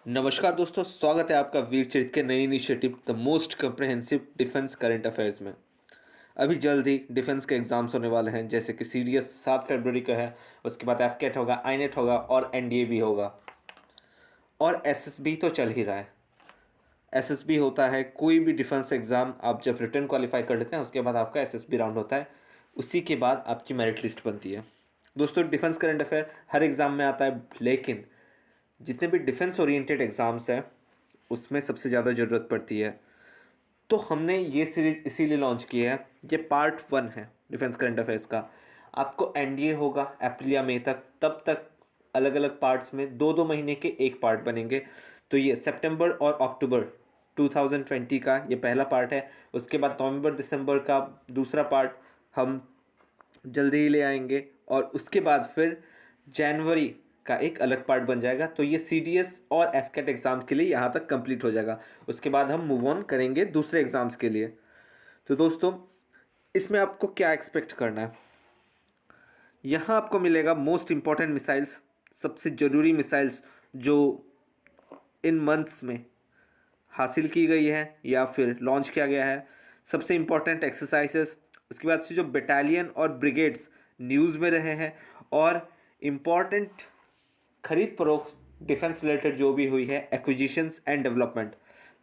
नमस्कार दोस्तों, स्वागत है आपका वीर चरित के नई initiative the most comprehensive defence current affairs में। अभी जल्द ही डिफेंस के एग्जाम्स होने वाले हैं, जैसे कि सीडीएस 7 फरवरी को है। उसके बाद एफकेट होगा, आईनेट होगा और एनडीए भी होगा। और एसएसबी तो चल ही रहा है। एसएसबी होता है कोई भी डिफेंस एग्ज़ाम आप जब रिटर्न क्वालिफाई कर लेते हैं, उसके बाद आपका एसएसबी राउंड होता है। उसी के बाद आपकी मेरिट लिस्ट बनती है। दोस्तों, डिफेंस करंट अफेयर हर एग्ज़ाम में आता है, लेकिन जितने भी डिफेंस ओरिएंटेड एग्ज़ाम्स हैं उसमें सबसे ज़्यादा ज़रूरत पड़ती है। तो हमने ये सीरीज़ इसीलिए लॉन्च की है। ये पार्ट 1 है डिफेंस करंट अफेयर्स का। आपको एनडीए होगा अप्रैल या मई तक, तब तक अलग अलग पार्ट्स में 2-2 महीने के एक पार्ट बनेंगे। तो ये सितंबर और अक्टूबर 2020 का ये पहला पार्ट है। उसके बाद नवंबर दिसंबर का दूसरा पार्ट हम जल्दी ही ले आएंगे, और उसके बाद फिर जनवरी का एक अलग पार्ट बन जाएगा। तो ये सीडीएस और एफकेट एग्ज़ाम के लिए यहाँ तक कंप्लीट हो जाएगा। उसके बाद हम मूव ऑन करेंगे दूसरे एग्ज़ाम्स के लिए। तो दोस्तों, इसमें आपको क्या एक्सपेक्ट करना है? यहाँ आपको मिलेगा मोस्ट इम्पॉर्टेंट मिसाइल्स, सबसे ज़रूरी मिसाइल्स जो इन मंथ्स में हासिल की गई है या फिर लॉन्च किया गया है, सबसे इम्पॉर्टेंट एक्सरसाइजेस। उसके बाद से जो बटालियन और ब्रिगेड्स न्यूज़ में रहे हैं, और इम्पॉर्टेंट खरीद फरोख्त डिफेंस रिलेटेड जो भी हुई है, एक्विजिशंस एंड डेवलपमेंट।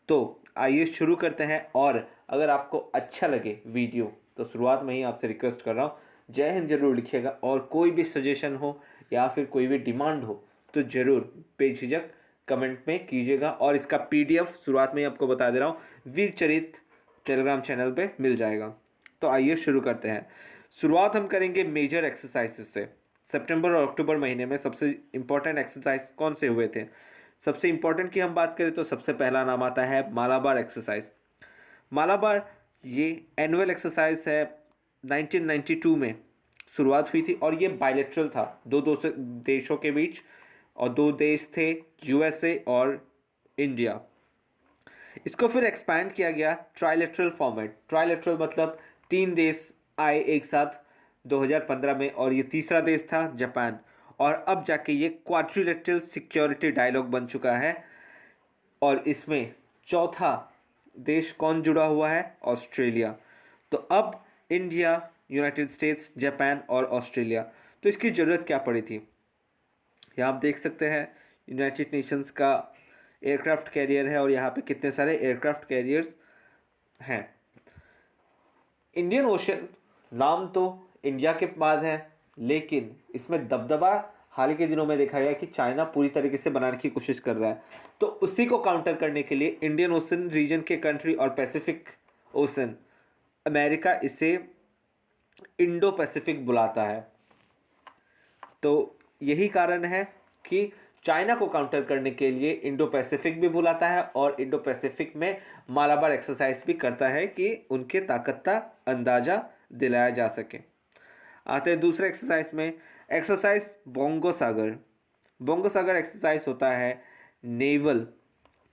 तो आइए शुरू करते हैं। और अगर आपको अच्छा लगे वीडियो तो शुरुआत में ही आपसे रिक्वेस्ट कर रहा हूँ, जय हिंद जरूर लिखिएगा। और कोई भी सजेशन हो या फिर कोई भी डिमांड हो तो ज़रूर बेझिझक कमेंट में कीजिएगा। और इसका पीडीएफ शुरुआत में ही आपको बता दे रहा हूँ, वीर चरित टेलीग्राम चैनल पे मिल जाएगा। तो आइए शुरू करते हैं। शुरुआत हम करेंगे मेजर एक्सरसाइजेस से। सितंबर और अक्टूबर महीने में सबसे इम्पोर्टेंट एक्सरसाइज कौन से हुए थे? सबसे इम्पोर्टेंट की हम बात करें तो सबसे पहला नाम आता है मालाबार एक्सरसाइज। मालाबार ये एनुअल एक्सरसाइज है, 1992 में शुरुआत हुई थी, और ये बायलैटरल था दो देशों के बीच। और दो देश थे, यूएसए और इंडिया। इसको फिर एक्सपैंड किया गया ट्राइलेटरल फॉर्मेट। ट्राइलेटरल मतलब 3 देश आए एक साथ 2015 में, और ये तीसरा देश था जापान। और अब जाके ये क्वाड्रिलेटरल सिक्योरिटी डायलॉग बन चुका है। और इसमें चौथा देश कौन जुड़ा हुआ है? ऑस्ट्रेलिया। तो अब इंडिया, यूनाइटेड स्टेट्स, जापान और ऑस्ट्रेलिया। तो इसकी ज़रूरत क्या पड़ी थी? यहाँ आप देख सकते हैं यूनाइटेड नेशंस का एयरक्राफ्ट कैरियर है, और यहाँ पे कितने सारे एयरक्राफ्ट कैरियर्स हैं। इंडियन ओशन नाम तो इंडिया के बाद है, लेकिन इसमें दबदबा हाल ही के दिनों में देखा गया कि चाइना पूरी तरीके से बनाने की कोशिश कर रहा है। तो उसी को काउंटर करने के लिए इंडियन ओशन रीजन के कंट्री और पैसिफिक ओशन, अमेरिका इसे इंडो पैसिफिक बुलाता है। तो यही कारण है कि चाइना को काउंटर करने के लिए इंडो पैसिफिक भी बुलाता है, और इंडो पैसिफिक में मालाबार एक्सरसाइज भी करता है कि उनके ताकत का अंदाज़ा दिलाया जा सके। आते हैं दूसरे एक्सरसाइज में, एक्सरसाइज बोंगो सागर। बोंगो सागर एक्सरसाइज होता है नेवल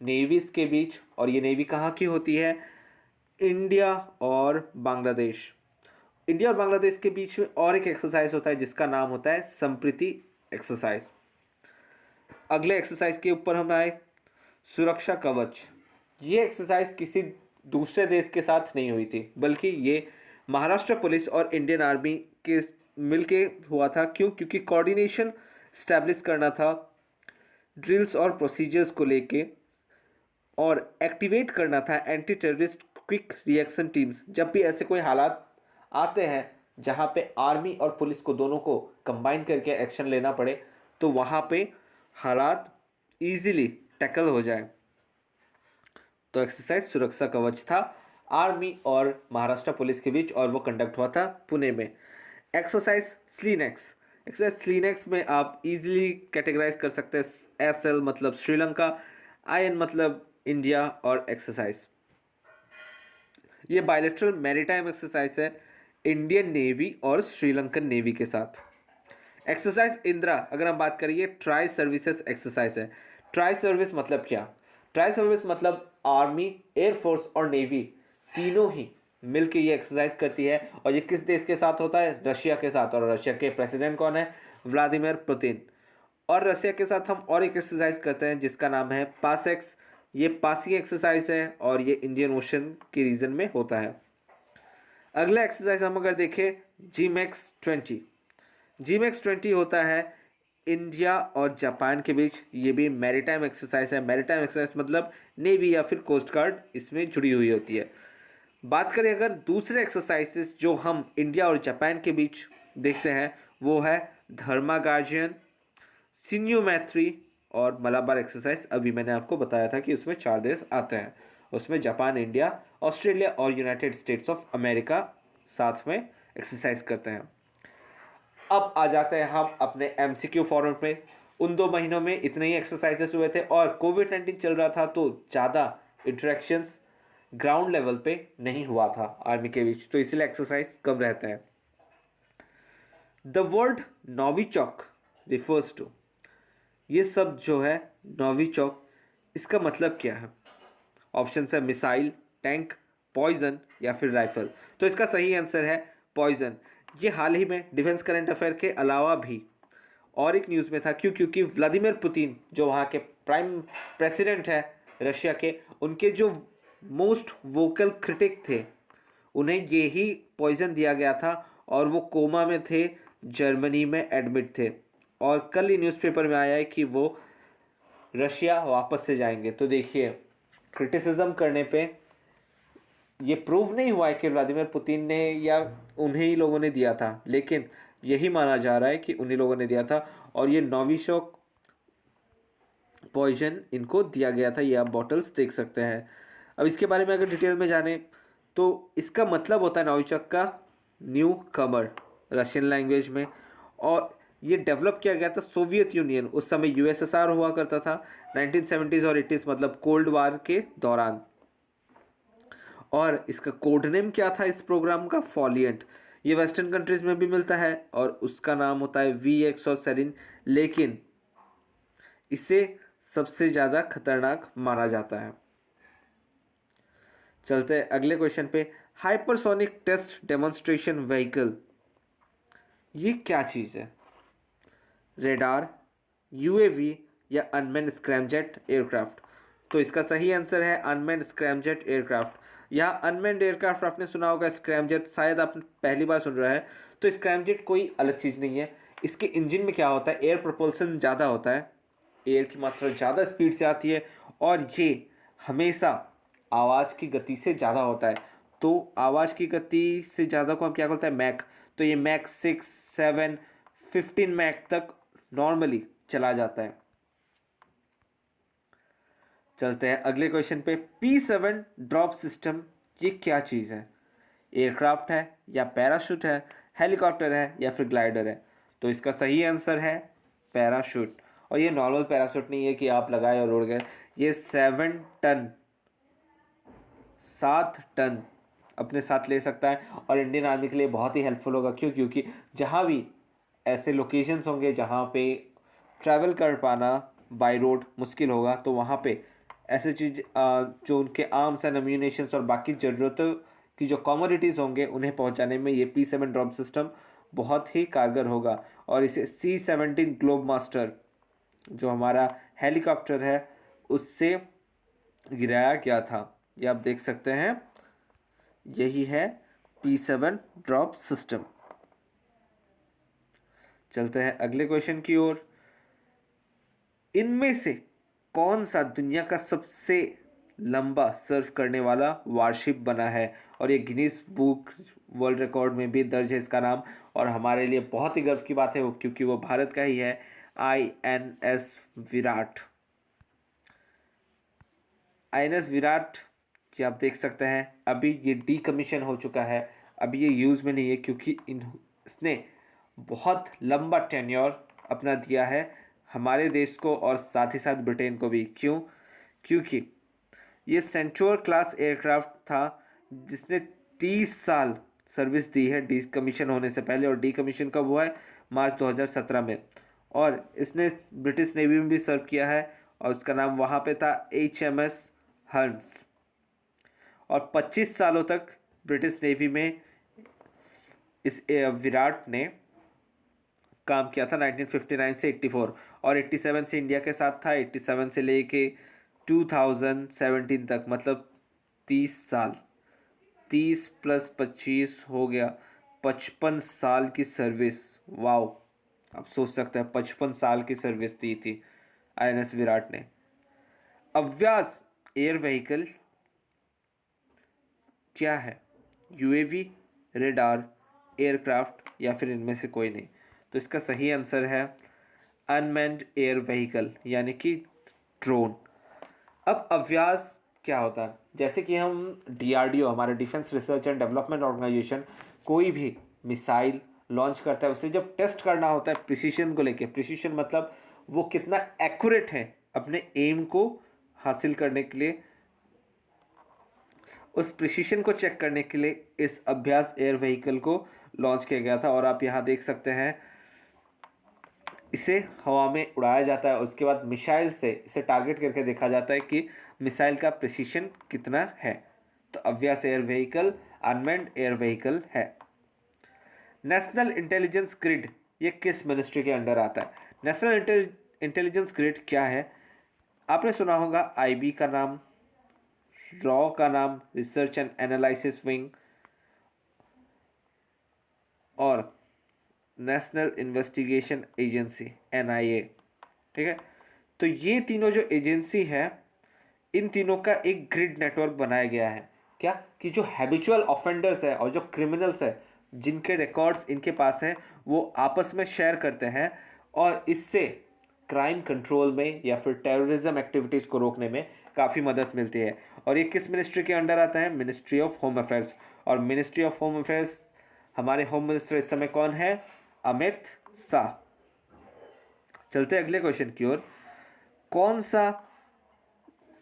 नेवीज के बीच, और ये नेवी कहाँ की होती है? इंडिया और बांग्लादेश। इंडिया और बांग्लादेश के बीच में और एक एक्सरसाइज होता है जिसका नाम होता है संप्रीति एक्सरसाइज। अगले एक्सरसाइज के ऊपर हम आए, सुरक्षा कवच। ये एक्सरसाइज किसी दूसरे देश के साथ नहीं हुई थी, बल्कि ये महाराष्ट्र पुलिस और इंडियन आर्मी के मिलके हुआ था। क्यों? क्योंकि कोऑर्डिनेशन स्टैब्लिश करना था ड्रिल्स और प्रोसीजर्स को लेके, और एक्टिवेट करना था anti terrorist quick reaction teams. जब भी ऐसे कोई हालात आते हैं जहाँ पे आर्मी और पुलिस को दोनों को कंबाइन करके एक्शन लेना पड़े, तो वहाँ पे हालात इजीली टैकल हो जाए। तो एक्सरसाइज सुरक्षा कवच था आर्मी और महाराष्ट्र पुलिस के बीच, और वो कंडक्ट हुआ था पुणे में। एक्सरसाइज स्लीनेक्स। एक्सरसाइज स्लीनेक्स में आप इजीली कैटेगराइज कर सकते हैं, एसएल मतलब श्रीलंका, आईएन मतलब इंडिया, और एक्सरसाइज ये बायलैटरल मैरीटाइम एक्सरसाइज है इंडियन नेवी और श्रीलंकन नेवी के साथ। एक्सरसाइज इंदिरा अगर हम बात करिए, ट्राई सर्विसेज एक्सरसाइज है। ट्राई सर्विस मतलब क्या? ट्राई सर्विस मतलब आर्मी, एयरफोर्स और नेवी तीनों ही मिलकर ये एक्सरसाइज करती है। और ये किस देश के साथ होता है? रशिया के साथ। और रशिया के प्रेसिडेंट कौन है? Vladimir Putin. और रशिया के साथ हम और एक एक्सरसाइज करते हैं जिसका नाम है पासएक्स। ये पासिंग एक्सरसाइज है और ये इंडियन ओशन के रीजन में होता है। अगला एक्सरसाइज हम अगर देखें GMAX 20। GMAX 20 होता है इंडिया और जापान के बीच। ये भी मैरीटाइम एक्सरसाइज है। मैरीटाइम एक्सरसाइज मतलब नेवी या फिर कोस्ट गार्ड इसमें जुड़ी हुई होती है। बात करें अगर दूसरे एक्सरसाइजेस जो हम इंडिया और जापान के बीच देखते हैं वो है धर्मा गार्जियन, सिन्यू मैत्री और मलाबार एक्सरसाइज। अभी मैंने आपको बताया था कि उसमें 4 देश आते हैं। उसमें जापान, इंडिया, ऑस्ट्रेलिया और यूनाइटेड स्टेट्स ऑफ अमेरिका साथ में एक्सरसाइज करते हैं। अब आ जाते हैं हम अपने MCQ फॉर्मेट में। उन 2 महीनों में इतने ही एक्सरसाइजेस हुए थे और कोविड-19 चल रहा था तो ज़्यादा इंटरेक्शंस ग्राउंड लेवल पे नहीं हुआ था आर्मी के बीच, तो इसलिए एक्सरसाइज कम रहते हैं। The word Novichok refers to, ये सब जो है नोविचॉक, इसका मतलब क्या है? ऑप्शन है मिसाइल, टैंक, पॉइजन या फिर राइफल। तो इसका सही आंसर है पॉइजन। ये हाल ही में डिफेंस करंट अफेयर के अलावा भी और एक न्यूज़ में था क्योंकि व्लादिमीर पुतिन जो वहाँ के प्राइम प्रेसिडेंट है रशिया के, उनके जो मोस्ट वोकल क्रिटिक थे उन्हें ये ही पॉइजन दिया गया था और वो कोमा में थे, जर्मनी में एडमिट थे। और कल ही न्यूज़पेपर में आया है कि वो रशिया वापस से जाएंगे। तो देखिए क्रिटिसिज्म करने पे ये प्रूव नहीं हुआ है कि व्लादिमीर पुतिन ने या उन्हीं ही लोगों ने दिया था, लेकिन यही माना जा रहा है कि उन्हीं लोगों ने दिया था और ये नोविचॉक पॉइजन इनको दिया गया था। ये आप बॉटल्स देख सकते हैं। अब इसके बारे में अगर डिटेल में जाने तो इसका मतलब होता है नोविचॉक का न्यू कमर रशियन लैंग्वेज में, और ये डेवलप किया गया था सोवियत यूनियन, उस समय USSR हुआ करता था 1970s और 80s मतलब कोल्ड वार के दौरान। और इसका कोड नेम क्या था इस प्रोग्राम का? फॉलिएंट। ये वेस्टर्न कंट्रीज में भी मिलता है और उसका नाम होता है VX और सेरिन, लेकिन इसे सबसे ज़्यादा खतरनाक माना जाता है। चलते हैं अगले क्वेश्चन पे। हाइपरसोनिक टेस्ट डेमोन्स्ट्रेशन व्हीकल, ये क्या चीज़ है? रेडार, UAV या अनमैन्ड स्क्रैमजेट एयरक्राफ्ट? तो इसका सही आंसर है अनमैन्ड स्क्रैमजेट एयरक्राफ्ट। यहाँ अनमैन्ड एयरक्राफ्ट आपने सुना होगा, स्क्रैमजेट शायद आप पहली बार सुन रहा है। तो स्क्रैमजेट कोई अलग चीज़ नहीं है। इसके इंजन में क्या होता है, एयर प्रोपल्सन ज़्यादा होता है, एयर की मात्रा ज़्यादा स्पीड से आती है और ये हमेशा आवाज़ की गति से ज़्यादा होता है। तो आवाज़ की गति से ज़्यादा को हम क्या बोलते हैं? मैक। तो ये मैक 6, 7, 15 मैक तक नॉर्मली चला जाता है। चलते हैं अगले क्वेश्चन पे। P7 ड्रॉप सिस्टम, ये क्या चीज़ है? एयरक्राफ्ट है या पैराशूट है, हेलीकॉप्टर है या फिर ग्लाइडर है? तो इसका सही आंसर है पैराशूट। और ये नॉर्मल पैराशूट नहीं है कि आप लगाए और उड़ गए। ये 7 टन अपने साथ ले सकता है और इंडियन आर्मी के लिए बहुत ही हेल्पफुल होगा। क्यों? क्योंकि जहाँ भी ऐसे लोकेशंस होंगे जहाँ पे ट्रैवल कर पाना बाय रोड मुश्किल होगा, तो वहाँ पे ऐसे चीज़ जो उनके आर्म्स एंड एम्यूनेशंस और बाकी ज़रूरतों की जो कमोडिटीज़ होंगे उन्हें पहुँचाने में ये P7 ड्रॉप सिस्टम बहुत ही कारगर होगा। और इसे C-17 ग्लोब मास्टर जो हमारा हेलीकॉप्टर है उससे गिराया गया था। ये आप देख सकते हैं, यही है P7 ड्रॉप सिस्टम। चलते हैं अगले क्वेश्चन की ओर। इनमें से कौन सा दुनिया का सबसे लंबा सर्व करने वाला वारशिप बना है? और ये गिनीज बुक वर्ल्ड रिकॉर्ड में भी दर्ज है इसका नाम, और हमारे लिए बहुत ही गर्व की बात है वो, क्योंकि वो भारत का ही है, INS विराट। INS विराट ये आप देख सकते हैं, अभी ये डीकमीशन हो चुका है, अभी ये यूज़ में नहीं है क्योंकि इसने बहुत लंबा टेन्योर अपना दिया है हमारे देश को और साथ ही साथ ब्रिटेन को भी। क्यों? क्योंकि ये सेंचुर क्लास एयरक्राफ्ट था जिसने 30 साल सर्विस दी है डीकमीशन होने से पहले, और डीकमीशन कब हुआ है? मार्च 2017 में। और इसने ब्रिटिश नेवी में भी सर्व किया है और उसका नाम वहाँ पे था HMS हंस। और 25 सालों तक ब्रिटिश नेवी में इस विराट ने काम किया था 1959 से 84। और 87 से इंडिया के साथ था, 87 से लेके 2017 तक, मतलब 30 साल। 30 + 25 हो गया 55 साल की सर्विस। वाओ, आप सोच सकते हैं 55 साल की सर्विस दी थी INS विराट ने। अव्यास एयर व्हीकल क्या है? UAV, रेडार, एयरक्राफ्ट या फिर इनमें से कोई नहीं? तो इसका सही आंसर है अनमैन्ड एयर व्हीकल, यानी कि ड्रोन। अब अव्यास क्या होता है? जैसे कि हम DRDO, हमारे defence research and development organisation, कोई भी मिसाइल लॉन्च करता है, उसे जब टेस्ट करना होता है प्रिसीशन को लेके, प्रिसीशन मतलब वो कितना एक्यूरेट है अपने एम को हासिल करने के लिए, उस प्रिसीशन को चेक करने के लिए इस अभ्यास एयर व्हीकल को लॉन्च किया गया था। और आप यहाँ देख सकते हैं इसे हवा में उड़ाया जाता है, उसके बाद मिसाइल से इसे टारगेट करके देखा जाता है कि मिसाइल का प्रिसीशन कितना है। तो अव्यास air vehicle unmanned air vehicle है। नेशनल इंटेलिजेंस ग्रिड ये किस मिनिस्ट्री के अंडर आता है? नेशनल इंटेलिजेंस ग्रिड क्या है? आपने सुना होगा IB का नाम, रॉ का नाम, रिसर्च एंड एनालिसिस विंग, और नेशनल इन्वेस्टिगेशन एजेंसी NIA। ठीक है, तो ये तीनों जो एजेंसी है, इन तीनों का एक ग्रिड नेटवर्क बनाया गया है। क्या कि जो हैबिचुअल ऑफेंडर्स है और जो क्रिमिनल्स है जिनके रिकॉर्ड्स इनके पास हैं, वो आपस में शेयर करते हैं, और इससे क्राइम कंट्रोल में या फिर टेररिज्म एक्टिविटीज़ को रोकने में काफ़ी मदद मिलती है। और ये किस मिनिस्ट्री के अंडर आता है? Ministry of home affairs. और मिनिस्ट्री ऑफ होम अफेयर्स, हमारे होम मिनिस्टर इस समय कौन है? अमित शाह। चलते अगले क्वेश्चन की ओर। कौन सा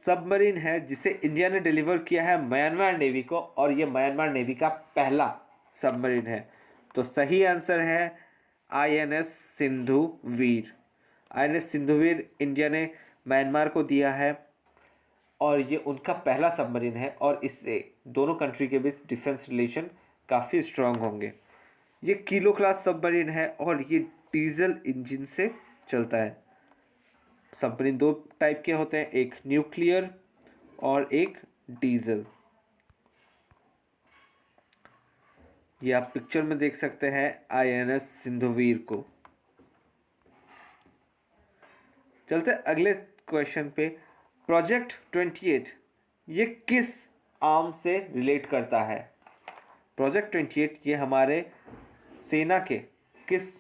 सबमरीन है जिसे इंडिया ने डिलीवर किया है म्यांमार नेवी को, और ये म्यांमार नेवी का पहला सबमरीन है? तो सही आंसर है INS Sindhuvir. INS Sindhuvir India ने म्यांमार को दिया है, और ये उनका पहला सबमरीन है, और इससे दोनों कंट्री के बीच डिफेंस रिलेशन काफ़ी स्ट्रांग होंगे। ये किलो क्लास सबमरीन है और ये डीजल इंजन से चलता है। सबमरीन दो टाइप के होते हैं, एक न्यूक्लियर और एक डीजल। ये आप पिक्चर में देख सकते हैं INS सिंधुवीर को। चलते अगले क्वेश्चन पे। प्रोजेक्ट 28 ये किस आर्म से रिलेट करता है? प्रोजेक्ट 28 ये हमारे सेना के किस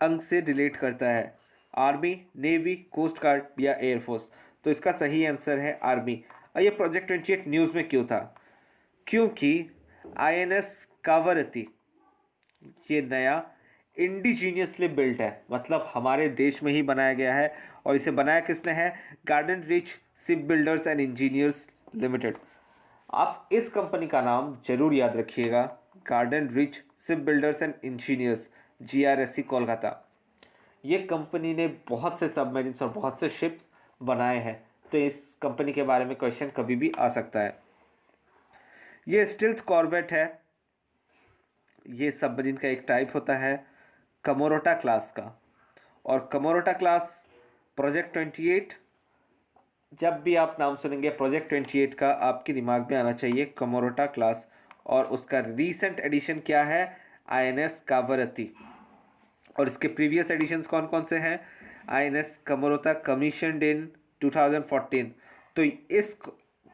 अंग से रिलेट करता है? आर्मी, नेवी, कोस्ट गार्ड या एयरफोर्स? तो इसका सही आंसर है आर्मी। और ये प्रोजेक्ट 28 न्यूज़ में क्यों था? क्योंकि INS कावरती ये नया इंडिजीनियसली बिल्ट है, मतलब हमारे देश में ही बनाया गया है, और इसे बनाया किसने है? Garden rich ship builders and engineers limited. आप इस कंपनी का नाम जरूर याद रखिएगा, garden rich ship builders and engineers, GRSC Kolkata. ये कंपनी ने बहुत से सबमरीन्स और बहुत से शिप्स बनाए हैं, तो इस कंपनी के बारे में क्वेश्चन कभी भी आ सकता है। ये स्टील्थ कॉर्वेट है, ये सबमरीन का एक टाइप होता है कमोरोटा क्लास का। और कमोरोटा क्लास प्रोजेक्ट 28, जब भी आप नाम सुनेंगे प्रोजेक्ट 28 का, आपके दिमाग में आना चाहिए कमोरोटा क्लास। और उसका रीसेंट एडिशन क्या है? INS कावरती। और इसके प्रीवियस एडिशंस कौन कौन से हैं? INS कमोरोटा कमीशनड इन 2014। तो इस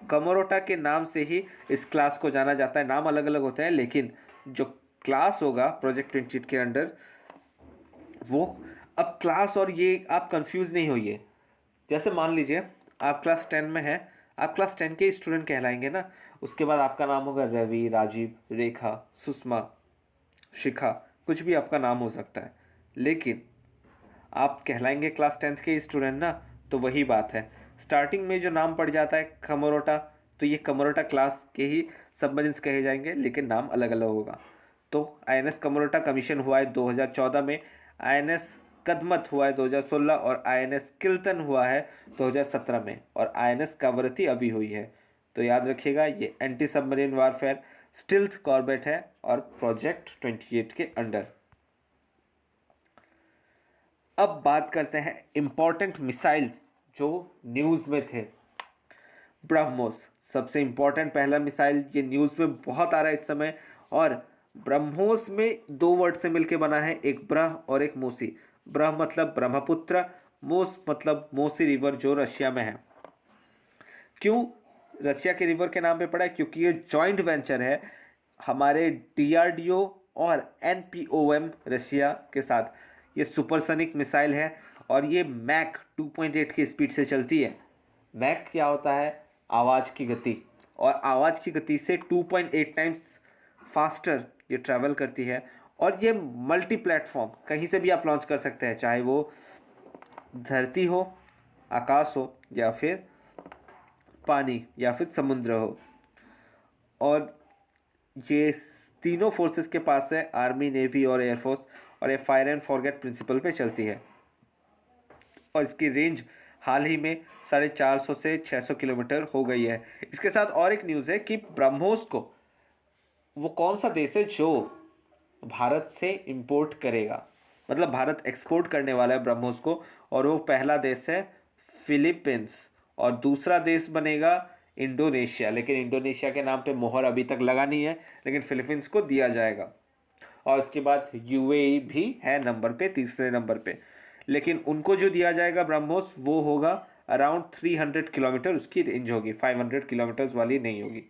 कमोरोटा के नाम से ही इस क्लास को जाना जाता है। नाम अलग अलग होते हैं, लेकिन जो क्लास होगा प्रोजेक्ट 28 के अंडर वो, अब क्लास और ये आप कंफ्यूज नहीं होइए। जैसे मान लीजिए आप क्लास 10 में हैं, आप क्लास 10 के स्टूडेंट कहलाएंगे ना, उसके बाद आपका नाम होगा रवि, राजीव, रेखा, सुषमा, शिखा, कुछ भी आपका नाम हो सकता है, लेकिन आप कहलाएंगे क्लास 10th के स्टूडेंट ना। तो वही बात है, स्टार्टिंग में जो नाम पड़ जाता है कमोरोटा, तो ये कमोरोटा क्लास के ही सबमरीन्स कहे जाएंगे, लेकिन नाम अलग अलग होगा। तो INS कमोरोटा कमीशन हुआ है 2014 में, INS कदमत हुआ है 2016, और INS किल्तन हुआ है 2017 में, और INS कावरती अभी हुई है। तो याद रखिएगा ये anti submarine warfare stealth Corbett है और प्रोजेक्ट 28 के अंडर। अब बात करते हैं इम्पोर्टेंट मिसाइल्स जो न्यूज़ में थे। ब्रह्मोस सबसे इम्पोर्टेंट पहला मिसाइल, ये न्यूज़ में बहुत आ रहा है इस समय। और ब्रह्मोस में दो वर्ड से मिलके बना है, एक ब्रह और एक मोसी। ब्रह मतलब ब्रह्मपुत्र, मोस मतलब मोसी रिवर जो रशिया में है। क्यों रशिया के रिवर के नाम पे पड़ा है? क्योंकि ये जॉइंट वेंचर है हमारे डीआरडीओ और एनपीओएम रशिया के साथ। ये सुपरसोनिक मिसाइल है और ये मैक 2.8 की स्पीड से चलती है। मैक क्या होता है? आवाज़ की गति, और आवाज़ की गति से 2.8 टाइम्स फास्टर ये ट्रैवल करती है। और ये मल्टी प्लेटफॉर्म कहीं से भी आप लॉन्च कर सकते हैं, चाहे वो धरती हो, आकाश हो, या फिर पानी, या फिर समुद्र हो। और ये तीनों फोर्सेस के पास है, आर्मी, नेवी और एयरफोर्स। और ये फायर एंड फॉरगेट प्रिंसिपल पे चलती है। और इसकी रेंज हाल ही में 450 से 600 किलोमीटर हो गई है। इसके साथ और एक न्यूज़ है कि ब्रह्मोस को वो कौन सा देश है जो भारत से इंपोर्ट करेगा, मतलब भारत एक्सपोर्ट करने वाला है ब्रह्मोस को। और वो पहला देश है फिलीपींस, और दूसरा देश बनेगा इंडोनेशिया। लेकिन इंडोनेशिया के नाम पे मोहर अभी तक लगा नहीं है, लेकिन फिलीपींस को दिया जाएगा। और उसके बाद यूएई भी है नंबर पे, तीसरे नंबर पे। लेकिन उनको जो दिया जाएगा ब्रह्मोस वो होगा अराउंड 300 किलोमीटर उसकी रेंज होगी, 500 किलोमीटर्स वाली नहीं होगी।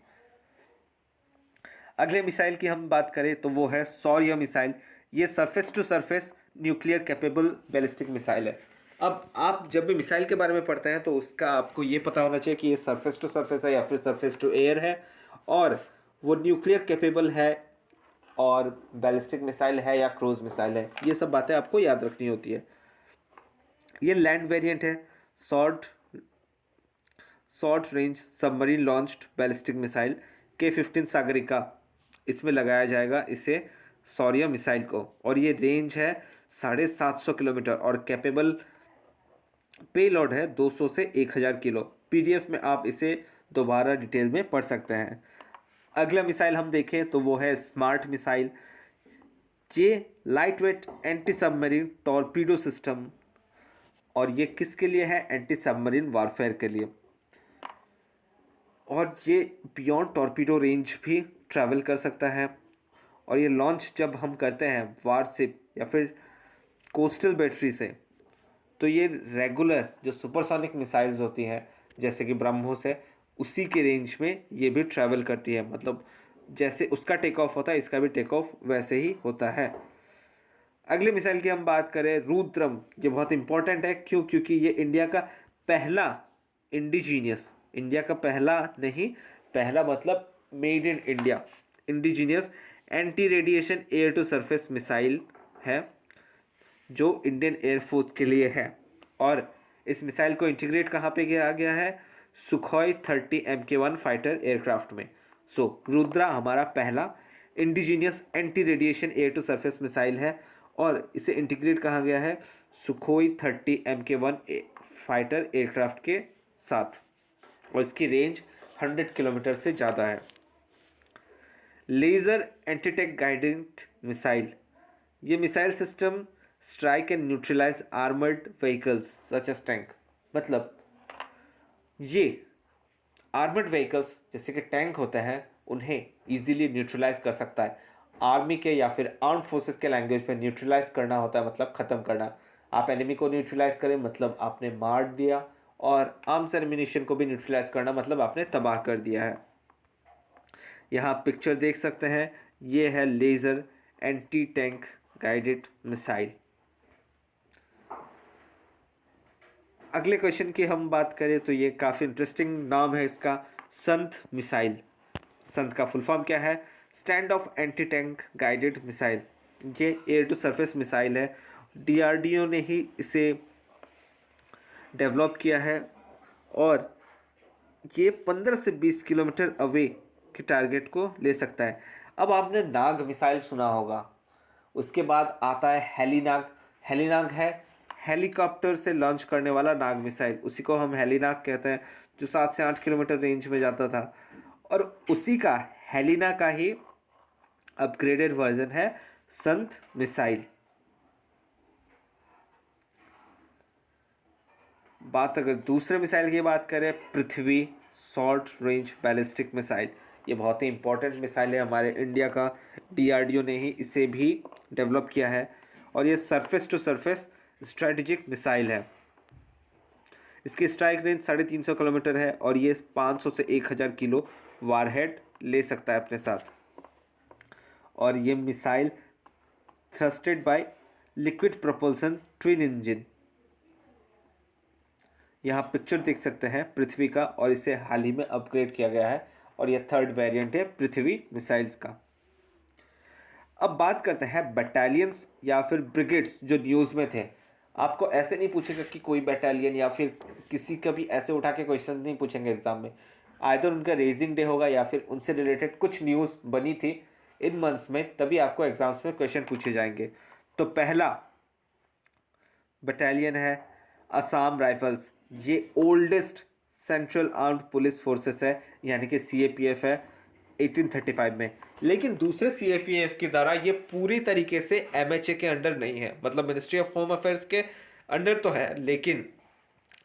अगले मिसाइल की हम बात करें तो वो है सौर्य मिसाइल। ये surface to surface nuclear capable ballistic missile है। अब आप जब भी मिसाइल के बारे में पढ़ते हैं तो उसका आपको ये पता होना चाहिए कि ये सरफेस टू सरफेस है या फिर सरफेस टू एयर है, और वो न्यूक्लियर कैपेबल है, और बैलिस्टिक मिसाइल है या क्रूज मिसाइल है। ये सब बातें आपको याद रखनी होती है। ये लैंड वेरिएंट है, short short range submarine launched ballistic missile K-15 Sagarika, इसमें लगाया जाएगा इसे सौर्य मिसाइल को। और ये रेंज है 750 किलोमीटर और कैपेबल पेलोड है 200 से 1000 किलो। पीडीएफ में आप इसे दोबारा डिटेल में पढ़ सकते हैं। अगला मिसाइल हम देखें तो वो है स्मार्ट मिसाइल। ये light weight anti submarine torpedo system, और ये किसके लिए है? एंटी सबमरीन वारफेयर के लिए। और ये बियॉन्ड टॉर्पीडो रेंज भी ट्रैवल कर सकता है। और ये लॉन्च जब हम करते हैं वारशिप या फिर कोस्टल बैटरी से, तो ये रेगुलर जो सुपरसोनिक मिसाइल्स होती हैं जैसे कि ब्रह्मोस है, उसी के रेंज में ये भी ट्रैवल करती है। मतलब जैसे उसका टेक ऑफ होता है, इसका भी टेक ऑफ वैसे ही होता है। अगले मिसाइल की हम बात करें, रुद्रम। ये बहुत इंपॉर्टेंट है, क्यों? क्योंकि ये इंडिया का पहला इंडिजीनियस, इंडिया का पहला नहीं, पहला मतलब made in India, indigenous anti radiation air to surface missile है जो इंडियन एयरफोर्स के लिए है। और इस मिसाइल को इंटीग्रेट कहाँ पे किया गया है? सुखोई 30 MK1 फाइटर एयरक्राफ्ट में। सो रुद्रा हमारा पहला indigenous anti radiation air to surface missile है, और इसे इंटीग्रेट कहा गया है सुखोई 30 MK1 फाइटर एयरक्राफ्ट के साथ। और इसकी रेंज 100 किलोमीटर से ज़्यादा है। Laser antitank guided missile. ये missile system strike and neutralise armoured vehicles such as tank. मतलब ये आर्मर्ड व्हीकल्स जैसे कि टैंक होते हैं उन्हें इजीली न्यूट्रलाइज कर सकता है। आर्मी के या फिर आर्म फोर्सेस के लैंग्वेज में न्यूट्रलाइज करना होता है मतलब ख़त्म करना। आप एनिमी को न्यूट्रलाइज करें मतलब आपने मार दिया, और आर्म्स एंड एम्यूनिशन को भी न्यूट्रलाइज करना मतलब आपने तबाह कर दिया है। यहाँ पिक्चर देख सकते हैं, ये है laser anti tank guided missile. अगले क्वेश्चन की हम बात करें तो ये काफ़ी इंटरेस्टिंग नाम है इसका, संत मिसाइल। संत का फुल फॉर्म क्या है? Stand of anti tank guided missile. ये एयर टू सरफेस मिसाइल है, डीआरडीओ ने ही इसे डेवलप किया है। और ये 15 से 20 किलोमीटर अवे के टारगेट को ले सकता है। अब आपने नाग मिसाइल सुना होगा, उसके बाद आता है हेलीनाग। हेलीनाग है हेलीकॉप्टर से लॉन्च करने वाला नाग मिसाइल, उसी को हम हेलीनाग कहते हैं, जो 7 से 8 किलोमीटर रेंज में जाता था। और उसी का हेलिना का ही अपग्रेडेड वर्जन है संत मिसाइल। बात अगर दूसरे मिसाइल की बात करें, पृथ्वी शॉर्ट रेंज बैलिस्टिक मिसाइल, ये बहुत ही इंपॉर्टेंट मिसाइल है हमारे इंडिया का। डीआरडीओ ने ही इसे भी डेवलप किया है और ये surface to surface strategic missile है। इसकी स्ट्राइक रेंज 350 किलोमीटर है और ये 500 से 1000 किलो वारहेड ले सकता है अपने साथ। और ये missile thrusted by liquid propulsion twin engine. यहाँ पिक्चर देख सकते हैं पृथ्वी का, और इसे हाल ही में अपग्रेड किया गया है और यह थर्ड वेरिएंट है पृथ्वी मिसाइल्स का। अब बात करते हैं बटालियंस या फिर ब्रिगेड्स जो न्यूज़ में थे। आपको ऐसे नहीं पूछेगा कि कोई बटालियन या फिर किसी का भी ऐसे उठा के क्वेश्चन नहीं पूछेंगे एग्जाम में। आइदर उनका रेजिंग डे होगा या फिर उनसे रिलेटेड कुछ न्यूज़ बनी थी इन मंथ्स में, तभी आपको एग्जाम्स में क्वेश्चन पूछे जाएंगे। तो पहला बटालियन है असम राइफल्स। ये oldest central armed police forces है, यानी कि सीएपीएफ है 1835 में। लेकिन दूसरे सीएपीएफ के द्वारा ये पूरी तरीके से एमएचए के अंडर नहीं है, मतलब मिनिस्ट्री ऑफ होम अफेयर्स के अंडर तो है, लेकिन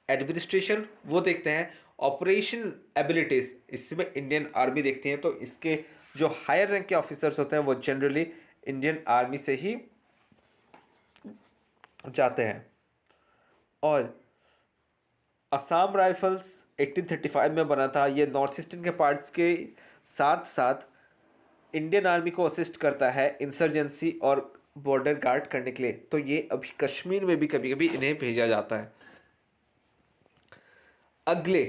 एडमिनिस्ट्रेशन वो देखते हैं। ऑपरेशन एबिलिटीज इसमें इंडियन आर्मी देखती है। तो इसके जो हायर रैंक के ऑफिसर्स होते हैं वो जनरली इंडियन आर्मी से ही जाते हैं। और असम राइफल्स 1835 में बना था। ये नॉर्थ ईस्टर्न के पार्ट्स के साथ साथ इंडियन आर्मी को असिस्ट करता है इंसर्जेंसी और बॉर्डर गार्ड करने के लिए। तो ये अभी कश्मीर में भी कभी कभी इन्हें भेजा जाता है। अगले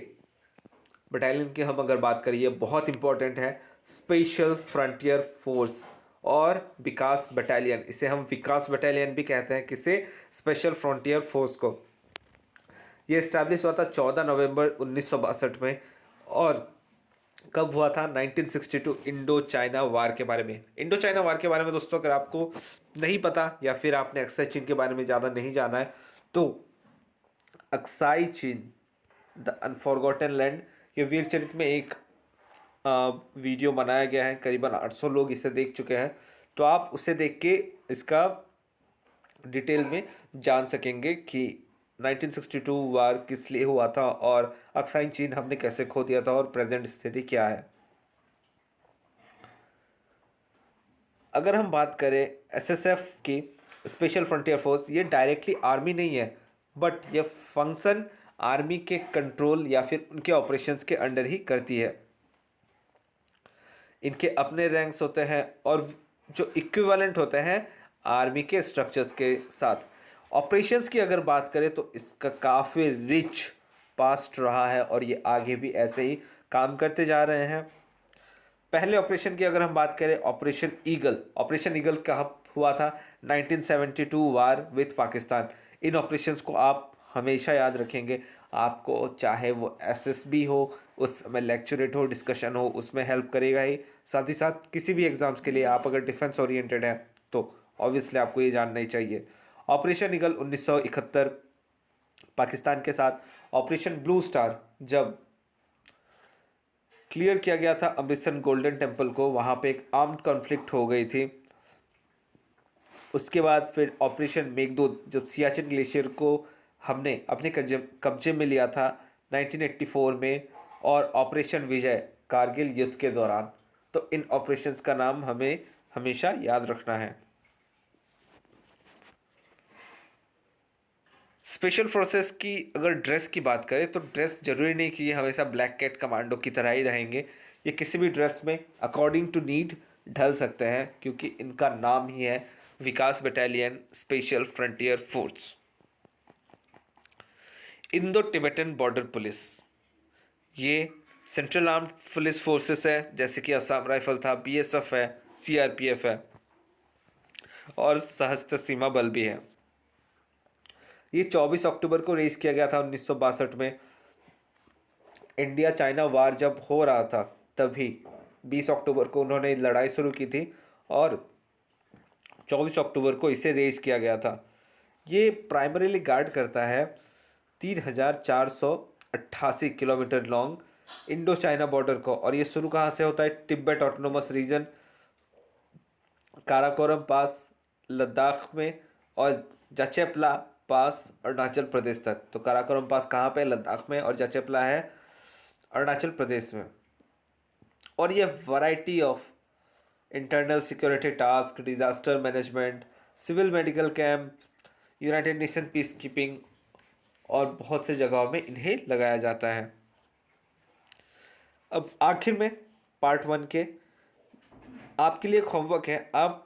बटालियन की हम अगर बात करें, ये बहुत इंपॉर्टेंट है, स्पेशल फ्रंटियर फोर्स और विकास बटालियन। इसे हम विकास बटालियन भी कहते हैं, किसे, स्पेशल फ्रंटियर फोर्स को। ये इस्टेब्लिश हुआ था 14 नवंबर 1962 में। और कब हुआ था? 1962 इंडो चाइना वार के बारे में। इंडो चाइना वार के बारे में दोस्तों अगर आपको नहीं पता या फिर आपने अक्साई चीन के बारे में ज़्यादा नहीं जाना है, तो अक्साई चीन द अनफॉरगॉटन लैंड, ये वीर चरित्र में एक वीडियो बनाया गया है, करीबन 800 लोग इसे देख चुके हैं। तो आप उसे देख के इसका डिटेल में जान सकेंगे कि 1962 वार किस लिए हुआ था और अक्साई चीन हमने कैसे खो दिया था और प्रेजेंट स्थिति क्या है। अगर हम बात करें एसएसएफ की, स्पेशल फ्रंटियर फोर्स, ये डायरेक्टली आर्मी नहीं है, बट ये फंक्शन आर्मी के कंट्रोल या फिर उनके ऑपरेशंस के अंडर ही करती है। इनके अपने रैंक्स होते हैं और जो इक्विवेलेंट होते हैं आर्मी के स्ट्रक्चर्स के साथ। ऑपरेशंस की अगर बात करें तो इसका काफ़ी रिच पास्ट रहा है और ये आगे भी ऐसे ही काम करते जा रहे हैं। पहले ऑपरेशन की अगर हम बात करें, ऑपरेशन ईगल कहाँ हुआ था? 1972 war with Pakistan. In operations को आप हमेशा याद रखेंगे। आपको चाहे वो एसएसबी हो, उसमें लेक्चरेट हो, डिस्कशन हो, उसमें हेल्प करेगा ही। साथ ही साथ किसी भी एग्ज़ाम्स के लिए आप अगर डिफेंस ओरिएंटेड हैं तो ऑब्वियसली आपको ये जानना ही चाहिए। ऑपरेशन ईगल 1971 पाकिस्तान के साथ। ऑपरेशन ब्लू स्टार जब क्लियर किया गया था अमृतसर गोल्डन टेम्पल को, वहाँ पे एक आर्म्ड कॉन्फ्लिक्ट हो गई थी। उसके बाद फिर ऑपरेशन मेघदूत, जब सियाचिन ग्लेशियर को हमने अपने कब्जे में लिया था 1984 में। और ऑपरेशन विजय कारगिल युद्ध के दौरान। तो इन ऑपरेशंस का नाम हमें हमेशा याद रखना है। स्पेशल फोर्सेस की अगर ड्रेस की बात करें तो ड्रेस जरूरी नहीं कि ये हमेशा ब्लैक कैट कमांडो की तरह ही रहेंगे। ये किसी भी ड्रेस में अकॉर्डिंग टू नीड ढल सकते हैं, क्योंकि इनका नाम ही है Vikas battalion special frontier force. Indo Tibetan border police, ये सेंट्रल आर्म्ड पुलिस फोर्सेस है, जैसे कि असम राइफल था, बीएसएफ है, सीआरपीएफ है और सशस्त्र सीमा बल भी है। ये 24 अक्टूबर को रेज किया गया था 1962 में। इंडिया चाइना वार जब हो रहा था तभी 20 अक्टूबर को उन्होंने लड़ाई शुरू की थी और 24 अक्टूबर को इसे रेज किया गया था। ये प्राइमरीली गार्ड करता है 3488 kilometre long Indo China border को। और ये शुरू कहाँ से होता है? तिब्बत ऑटोनोमस रीजन, काराकोरम पास लद्दाख में और जाचेपला पास अरुणाचल प्रदेश तक। तो काराकोरम पास कहाँ पे? लद्दाख में। और जाचेपला है अरुणाचल प्रदेश में। और ये variety of internal security task, disaster management, civil medical camp, United Nation peacekeeping और बहुत से जगहों में इन्हें लगाया जाता है। अब आखिर में पार्ट 1 के आपके लिए एक होमवर्क है। आप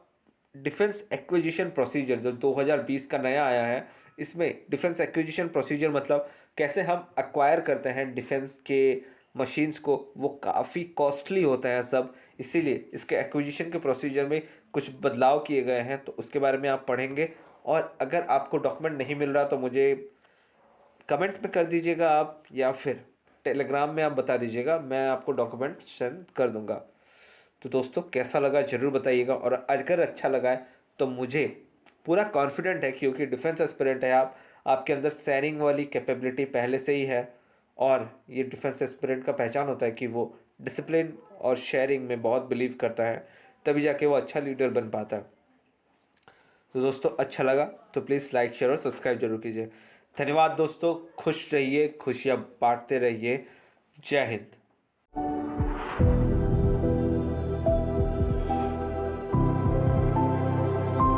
डिफेंस एक्विजिशन प्रोसीजर जो 2020 का नया आया है, इसमें डिफेंस एक्विजिशन प्रोसीजर मतलब कैसे हम एक्वायर करते हैं डिफेंस के मशीन्स को, वो काफ़ी कॉस्टली होता है सब, इसीलिए इसके एक्विजिशन के प्रोसीजर में कुछ बदलाव किए गए हैं, तो उसके बारे में आप पढ़ेंगे। और अगर आपको डॉक्यूमेंट नहीं मिल रहा तो मुझे कमेंट में कर दीजिएगा आप, या फिर टेलीग्राम में आप बता दीजिएगा, मैं आपको डॉक्यूमेंट सेंड कर दूंगा। तो दोस्तों कैसा लगा ज़रूर बताइएगा, और अगर अच्छा लगा है तो मुझे पूरा कॉन्फिडेंट है, क्योंकि डिफेंस एस्पिरेंट है आप, आपके अंदर शेयरिंग वाली कैपेबिलिटी पहले से ही है। और ये डिफेंस एस्पिरेंट का पहचान होता है कि वो डिसिप्लिन और शेयरिंग में बहुत बिलीव करता है, तभी जाके वो अच्छा लीडर बन पाता है। तो दोस्तों अच्छा लगा तो प्लीज़ लाइक, शेयर और सब्सक्राइब जरूर कीजिए। धन्यवाद दोस्तों, खुश रहिए, खुशियाँ बांटते रहिए। जय हिंद।